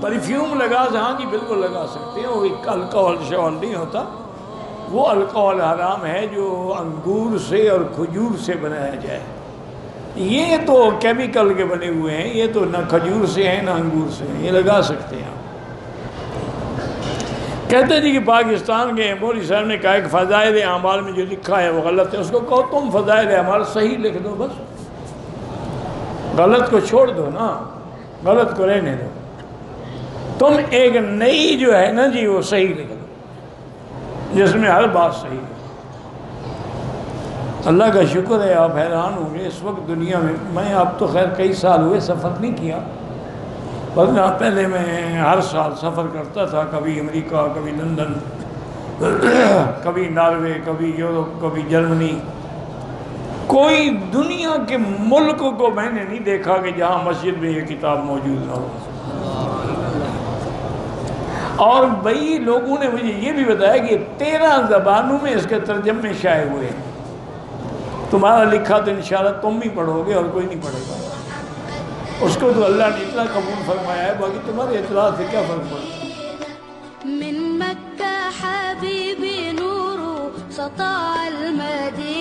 Perfume لگا ہاں جی بالکل لگا سکتے ہیں، وہ ایک الکوہل شول نہیں ہوتا، وہ الکوہل حرام ہے جو انگور سے اور کھجور سے بنایا جائے، یہ تو کیمیکل کے بنے ہوئے ہیں، یہ تو نہ کھجور سے ہیں نہ انگور سے ہیں، یہ لگا سکتے ہیں۔ کہتے ہیں جی کہ پاکستان کے مولوی صاحب نے کہا کہ فضائل اعمال میں جو لکھا ہے وہ غلط ہے، اس کو کہو تم فضائل اعمال صحیح لکھ دو، بس غلط کو چھوڑ دو نا، غلط کو رہنے دو، تم ایک نئی جو ہے نا جی وہ صحیح لکھ دو جس میں ہر بات صحیح ہے۔ اللہ کا شکر ہے، آپ حیران ہوں گے اس وقت دنیا میں اب تو خیر کئی سال ہوئے سفر نہیں کیا، ورنہ پہلے میں ہر سال سفر کرتا تھا، کبھی امریکہ، کبھی لندن، کبھی ناروے، کبھی یورپ، کبھی جرمنی، کوئی دنیا کے ملک کو میں نے نہیں دیکھا کہ جہاں مسجد میں یہ کتاب موجود نہ ہو۔ اور بھئی لوگوں نے مجھے یہ بھی بتایا کہ 13 زبانوں میں اس کے ترجمے شائع ہوئے ہیں، تمہارا لکھا تو انشاءاللہ تم بھی پڑھو گے اور کوئی نہیں پڑھے گا، اس کو تو اللہ نے اتنا قبول فرمایا ہے، باقی تمہارے اعتراض سے کیا فرق پڑتا ہے۔ من مكة حبيبي نور سطع المدينة